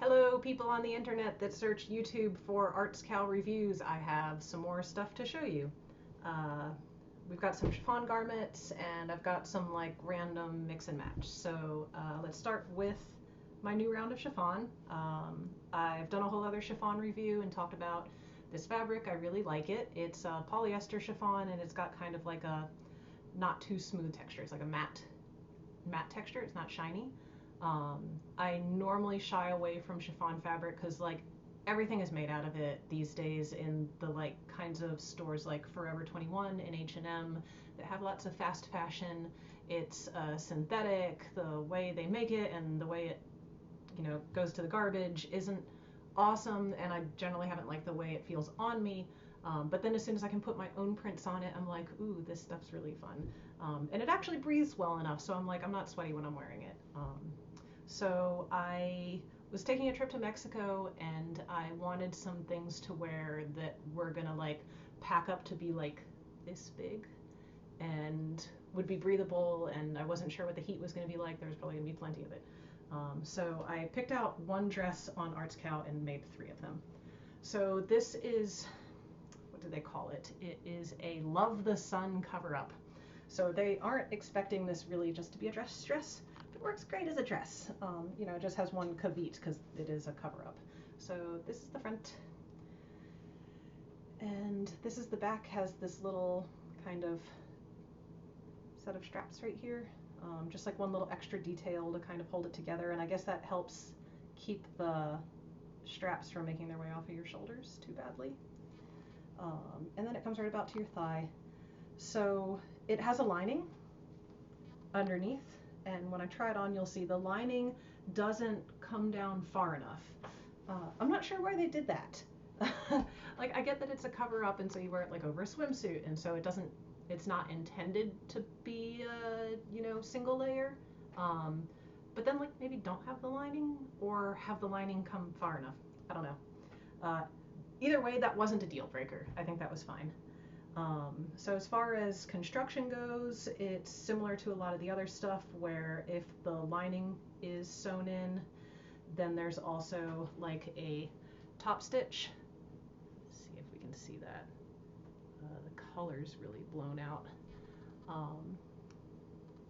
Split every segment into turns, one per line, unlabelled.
Hello, people on the internet that search YouTube for Arts Cow reviews. I have some more stuff to show you. Uh, we've got some chiffon garments, and I've got some like random mix and match. So let's start with my new round of chiffon. I've done a whole other chiffon review and talked about this fabric. I really like it. It's polyester chiffon, and it's got kind of like a not too smooth texture. It's like a matte texture. It's not shiny. I normally shy away from chiffon fabric because like everything is made out of it these days in the like kinds of stores like Forever 21 and H&M that have lots of fast fashion. It's synthetic. The way they make it and the way it goes to the garbage isn't awesome, and I generally haven't liked the way it feels on me. But then as soon as I can put my own prints on it, I'm like, ooh, this stuff's really fun. And it actually breathes well enough, so I'm like, I'm not sweaty when I'm wearing it. So I was taking a trip to Mexico, and I wanted some things to wear that were gonna like pack up to be like this big and would be breathable, and I wasn't sure what the heat was gonna be like. There was probably gonna be plenty of it. So I picked out one dress on Arts Cow and made 3 of them. So this is, what do they call it? It is a Love the Sun cover-up. So they aren't expecting this really just to be a dress, but it works great as a dress. It just has one caveat because it is a cover-up. So this is the front, and this is the back. Has this little kind of set of straps right here, just like one little extra detail to kind of hold it together, and I guess that helps keep the straps from making their way off of your shoulders too badly. And then it comes right about to your thigh. So it has a lining underneath, and when I try it on, you'll see the lining doesn't come down far enough. I'm not sure why they did that. Like, I get that it's a cover up, and so you wear it like over a swimsuit, and so it's not intended to be a single layer. But then like maybe don't have the lining, or have the lining come far enough. I don't know. Either way, that wasn't a deal breaker. I think that was fine. So as far as construction goes, it's similar to a lot of the other stuff where if the lining is sewn in, then there's also like a top stitch. Let's see if we can see that. The color's really blown out.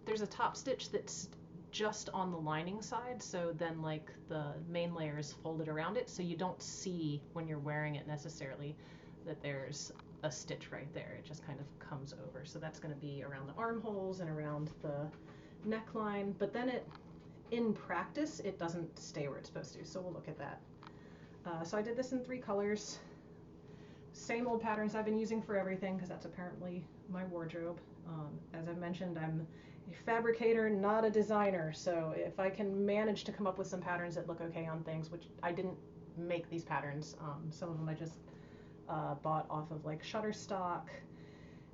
There's a top stitch that's just on the lining side, so then like the main layer is folded around it, so you don't see when you're wearing it necessarily that there's a stitch right there. It just kind of comes over. So that's going to be around the armholes and around the neckline, but then in practice it doesn't stay where it's supposed to, so we'll look at that. So I did this in 3 colors. Same old patterns I've been using for everything because that's apparently my wardrobe. As I've mentioned, I'm a fabricator, not a designer, so if I can manage to come up with some patterns that look okay on things, which I didn't make these patterns, some of them I just bought off of like Shutterstock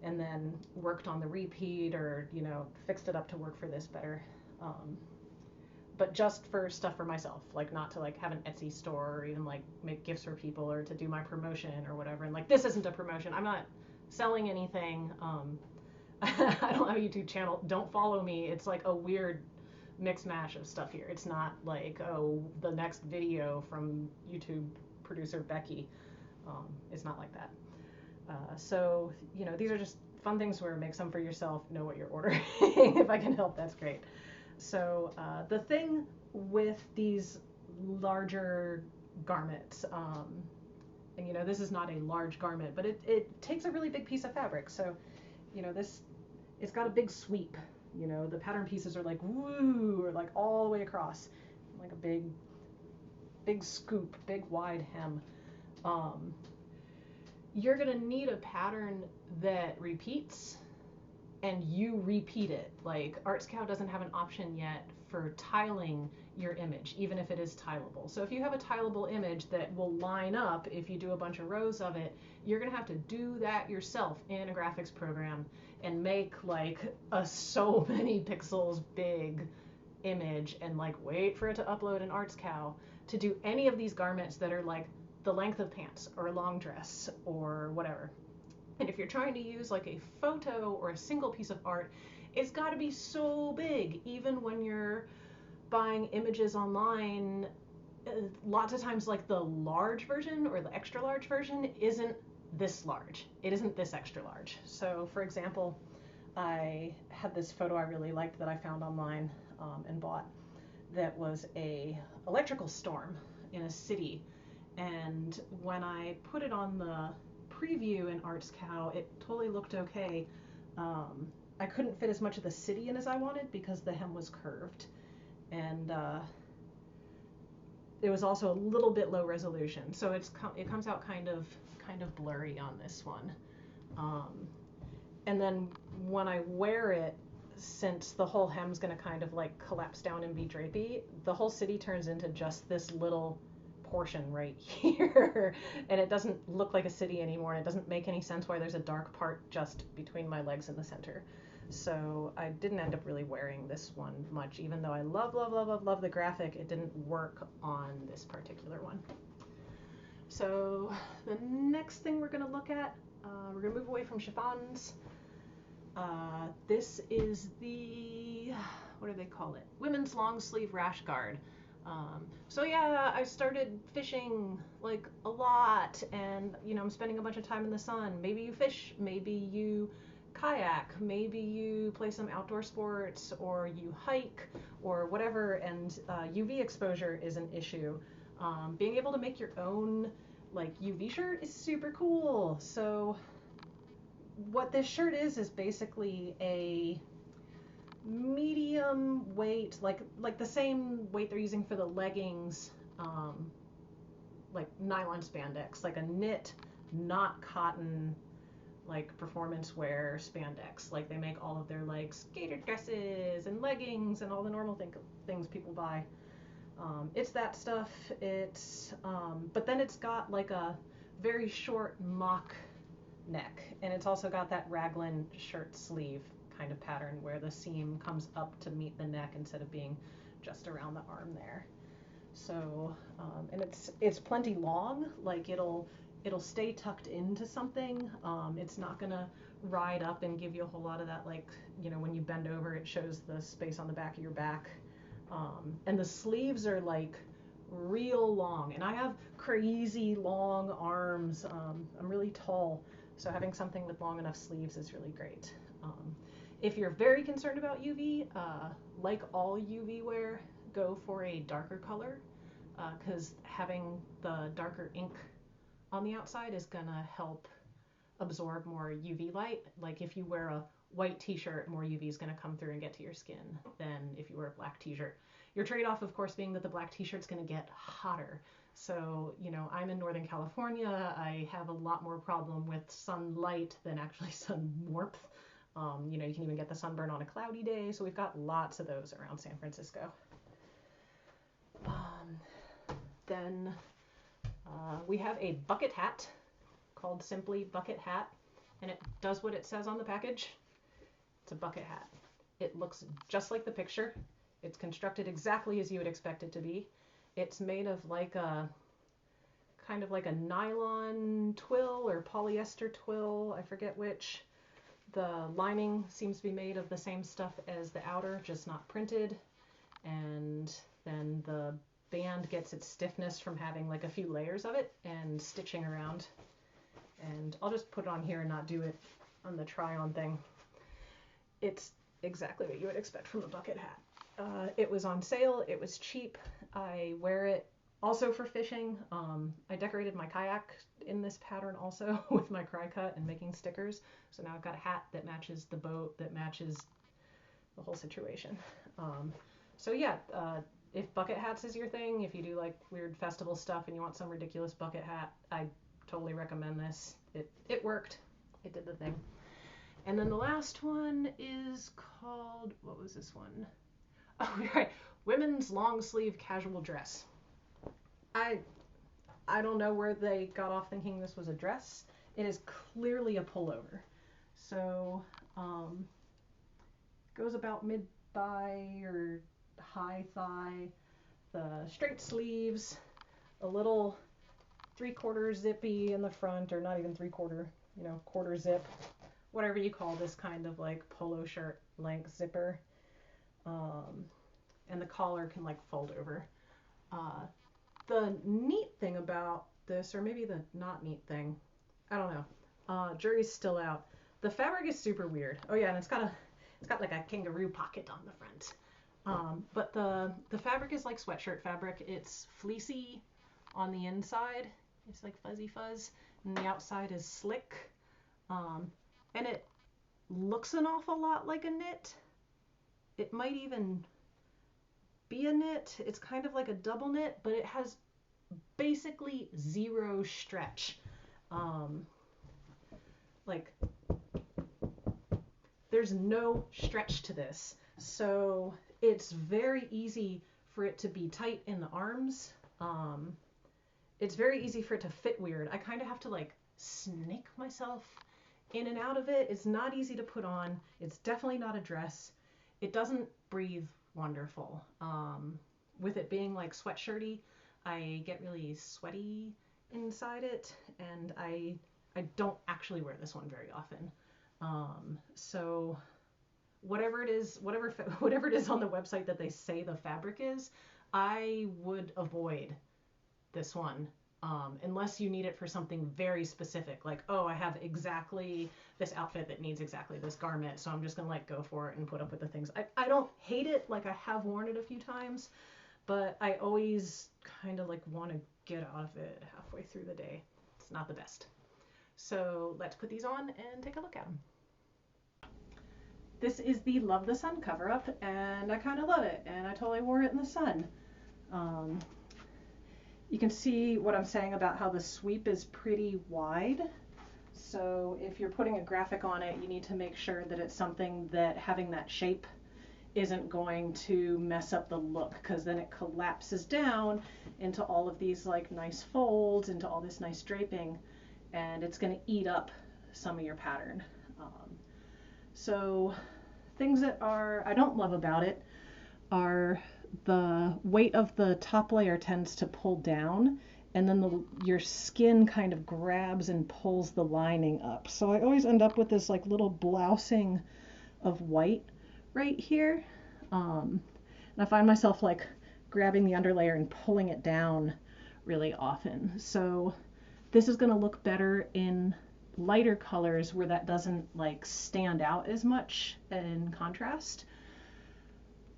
and then worked on the repeat, or fixed it up to work for this better. But just for stuff for myself, like not to like have an Etsy store or even like make gifts for people or to do my promotion or whatever. And like, this isn't a promotion. I'm not selling anything. I don't have a YouTube channel. Don't follow me. It's like a weird mix mash of stuff here. It's not like, oh, the next video from YouTube producer Becky. It's not like that. So these are just fun things where make some for yourself, know what you're ordering. If I can help, that's great. So the thing with these larger garments, and this is not a large garment, but it takes a really big piece of fabric. So it's got a big sweep. The pattern pieces are like woo, or like all the way across, like a big scoop, big wide hem. You're gonna need a pattern that repeats, and you repeat it. Like, Arts Cow doesn't have an option yet for tiling your image, even if it is tileable. So if you have a tileable image that will line up if you do a bunch of rows of it, you're gonna have to do that yourself in a graphics program and make like a so many pixels big image and like wait for it to upload in Arts Cow to do any of these garments that are like the length of pants or a long dress or whatever. And if you're trying to use like a photo or a single piece of art, it's got to be so big. Even when you're buying images online, lots of times like the large version or the extra large version isn't this large. It isn't this extra large. So for example, I had this photo I really liked that I found online and bought that was a electrical storm in a city. And when I put it on the preview in ArtsCow, it totally looked okay. I couldn't fit as much of the city in as I wanted because the hem was curved. And it was also a little bit low resolution, so it comes out kind of blurry on this one. And then when I wear it, since the whole hem's going to kind of like collapse down and be drapey, the whole city turns into just this little portion right here. And it doesn't look like a city anymore, and it doesn't make any sense why there's a dark part just between my legs in the center. So I didn't end up really wearing this one much, even though I love the graphic. It didn't work on this particular one. So the next thing we're going to look at, we're going to move away from chiffons. This is the, what do they call it? Women's long sleeve rash guard. So yeah, I started fishing like a lot, and you know, I'm spending a bunch of time in the sun. Maybe you fish, maybe you kayak, maybe you play some outdoor sports, or you hike, or whatever, and UV exposure is an issue. Being able to make your own like UV shirt is super cool. So what this shirt is basically a medium weight, like the same weight they're using for the leggings, like nylon spandex, like a knit, not cotton, like performance wear spandex. Like they make all of their like skater dresses and leggings and all the normal things people buy. It's that stuff. It's but then it's got like a very short mock neck, and it's also got that raglan shirt sleeve kind of pattern where the seam comes up to meet the neck instead of being just around the arm there. So and it's plenty long, like it'll stay tucked into something. It's not gonna ride up and give you a whole lot of that, like, you know, when you bend over it shows the space on the back of your back. And the sleeves are like real long, and I have crazy long arms. I'm really tall, so having something with long enough sleeves is really great. If you're very concerned about UV, like all UV wear, go for a darker color, because having the darker ink on the outside is gonna help absorb more UV light. Like if you wear a white t-shirt, more UV is gonna come through and get to your skin than if you wear a black t-shirt. Your trade-off, of course, being that the black t-shirt's gonna get hotter. So, you know, I'm in Northern California. I have a lot more problem with sunlight than actually sun warmth. You know, you can even get the sunburn on a cloudy day. So we've got lots of those around San Francisco. Then we have a bucket hat called simply Bucket Hat, and it does what it says on the package. It's a bucket hat. It looks just like the picture. It's constructed exactly as you would expect it to be. It's made of like a kind of like a nylon twill or polyester twill, I forget which. The lining seems to be made of the same stuff as the outer, just not printed. And then the band gets its stiffness from having like a few layers of it and stitching around. And I'll just put it on here and not do it on the try-on thing. It's exactly what you would expect from a bucket hat. It was on sale. It was cheap. I wear it also for fishing. I decorated my kayak in this pattern also with my cry cut and making stickers. So now I've got a hat that matches the boat, that matches the whole situation. So yeah, if bucket hats is your thing, if you do like weird festival stuff and you want some ridiculous bucket hat, I totally recommend this. It worked. It did the thing. And then the last one is called, what was this one? Oh, right. Women's long sleeve casual dress. I don't know where they got off thinking this was a dress. It is clearly a pullover. So, goes about mid-thigh or high thigh. The straight sleeves, a little 3/4 zippy in the front, or not even 3/4, you know, quarter zip, whatever you call this kind of like polo shirt length zipper. And the collar can like fold over. the neat thing about this, or maybe the not neat thing, I don't know. Jury's still out. The fabric is super weird. Oh yeah, and it's got like a kangaroo pocket on the front. But the fabric is like sweatshirt fabric. It's fleecy on the inside. It's like fuzzy fuzz, and the outside is slick. And it looks an awful lot like a knit. It might even be a knit. It's kind of like a double knit, but it has basically zero stretch. Like there's no stretch to this, so it's very easy for it to be tight in the arms. It's very easy for it to fit weird. I kind of have to like snake myself in and out of it. It's not easy to put on. It's definitely not a dress. It doesn't breathe wonderful. With it being like sweatshirty, I get really sweaty inside it, and I don't actually wear this one very often. So whatever it is on the website that they say the fabric is, I would avoid this one. Unless you need it for something very specific, like, oh, I have exactly this outfit that needs exactly this garment, so I'm just gonna like go for it and put up with the things. I don't hate it, like I have worn it a few times, but I always kind of like want to get out of it halfway through the day. It's not the best. So let's put these on and take a look at them. This is the Love the Sun cover up, and I kind of love it, and I totally wore it in the sun. You can see what I'm saying about how the sweep is pretty wide. So if you're putting a graphic on it, you need to make sure that it's something that having that shape isn't going to mess up the look, because then it collapses down into all of these like nice folds, into all this nice draping, and it's going to eat up some of your pattern. So things that I don't love about it are the weight of the top layer tends to pull down, and then your skin kind of grabs and pulls the lining up. So I always end up with this like little blousing of white right here. And I find myself like grabbing the underlayer and pulling it down really often. So this is going to look better in lighter colors where that doesn't like stand out as much in contrast.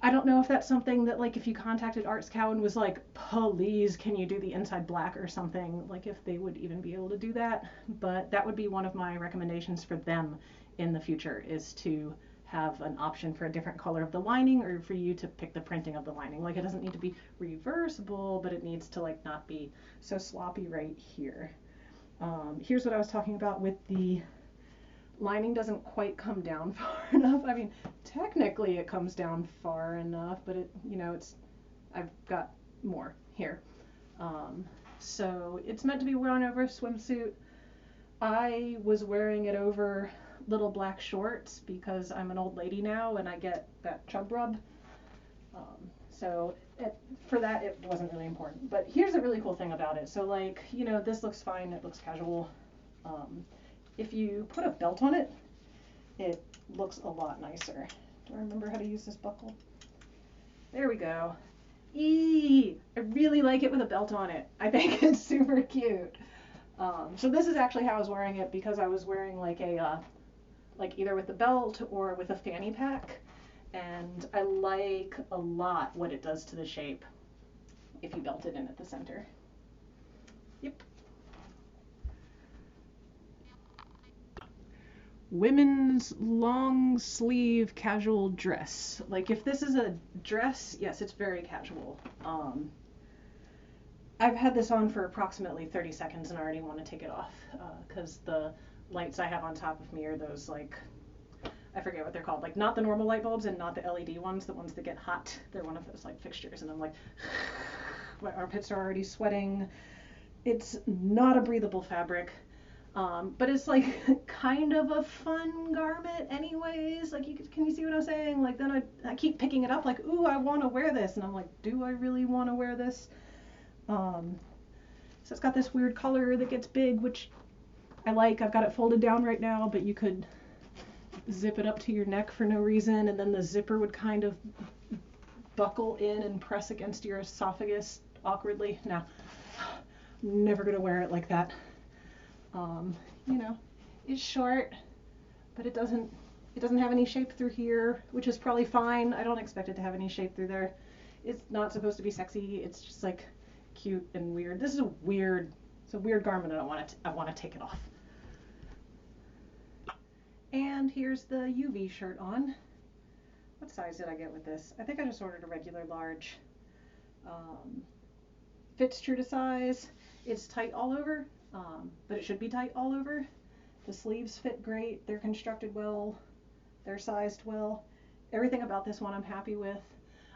I don't know if that's something that like if you contacted Arts Cow and was like, please can you do the inside black or something, like if they would even be able to do that. But that would be one of my recommendations for them in the future, is to have an option for a different color of the lining, or for you to pick the printing of the lining. Like it doesn't need to be reversible, but it needs to like not be so sloppy right here. Here's what I was talking about with the lining doesn't quite come down far enough. I mean, technically it comes down far enough, but it, you know, I've got more here. So it's meant to be worn over a swimsuit. I was wearing it over little black shorts because I'm an old lady now and I get that chub rub. For that, it wasn't really important. But here's a really cool thing about it. So like, you know, this looks fine. It looks casual. If you put a belt on it, it looks a lot nicer. Do I remember how to use this buckle? There we go. I really like it with a belt on it. I think it's super cute. So this is actually how I was wearing it, because I was wearing like a, like either with the belt or with a fanny pack. And I like a lot what it does to the shape if you belt it in at the center. Yep. Women's long sleeve casual dress. Like if this is a dress, yes, it's very casual. I've had this on for approximately 30 seconds and I already want to take it off because the lights I have on top of me are those like, I forget what they're called, like not the normal light bulbs and not the LED ones, the ones that get hot. They're one of those like fixtures, and I'm like, my armpits are already sweating. It's not a breathable fabric, but it's like kind of a fun garment anyways. Like can you see what I'm saying? Like then I keep picking it up like, ooh, I want to wear this, and I'm like, do I really want to wear this? So it's got this weird color that gets big, which I like. I've got it folded down right now, but you could zip it up to your neck for no reason, and then the zipper would kind of buckle in and press against your esophagus awkwardly. Now, Never gonna wear it like that. You know, it's short, but it doesn't have any shape through here, which is probably fine. I don't expect it to have any shape through there. It's not supposed to be sexy. It's just like cute and weird. This is a weird garment, and I want to take it off. And here's the UV shirt on. What size did I get with this? I think I just ordered a regular large. Fits true to size. It's tight all over, but it should be tight all over. The sleeves fit great. They're constructed well. They're sized well. Everything about this one I'm happy with.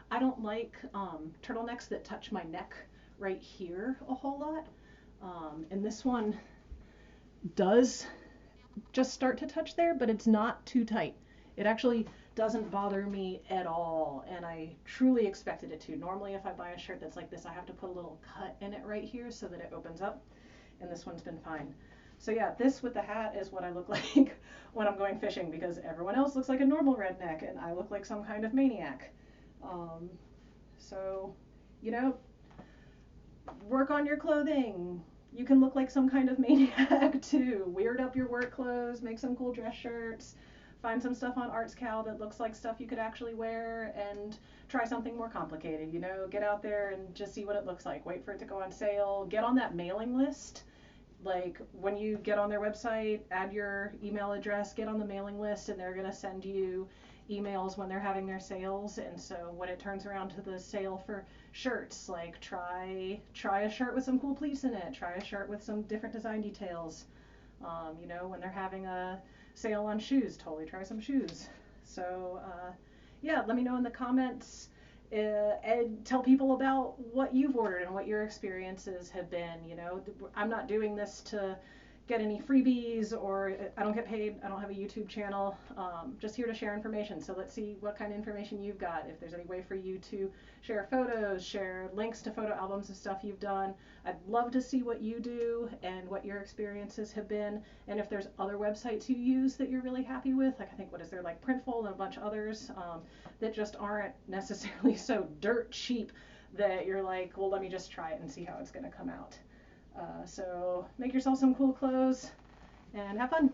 I don't like turtlenecks that touch my neck right here a whole lot. And this one does just start to touch there, but it's not too tight. It actually doesn't bother me at all, and I truly expected it to. Normally if I buy a shirt that's like this, I have to put a little cut in it right here so that it opens up, and this one's been fine. So yeah, this with the hat is what I look like when I'm going fishing, because everyone else looks like a normal redneck and I look like some kind of maniac. So, you know, work on your clothing. You can look like some kind of maniac too. Weird up your work clothes, make some cool dress shirts, find some stuff on ArtsCal that looks like stuff you could actually wear, and try something more complicated. You know, get out there and just see what it looks like. Wait for it to go on sale. Get on that mailing list. Like when you get on their website, add your email address, get on the mailing list, and they're going to send you emails when they're having their sales. And so when it turns around to the sale for shirts, like try a shirt with some cool pleats in it, try a shirt with some different design details. You know, when they're having a sale on shoes, totally try some shoes. So yeah, let me know in the comments. And tell people about what you've ordered and what your experiences have been. You know, I'm not doing this to get any freebies, or I don't get paid. I don't have a YouTube channel. Just here to share information. So let's see what kind of information you've got. If there's any way for you to share photos, share links to photo albums of stuff you've done. I'd love to see what you do and what your experiences have been. And if there's other websites you use that you're really happy with, like I think, what is there, like Printful and a bunch of others that just aren't necessarily so dirt cheap that you're like, well, let me just try it and see how it's going to come out. So make yourself some cool clothes and have fun.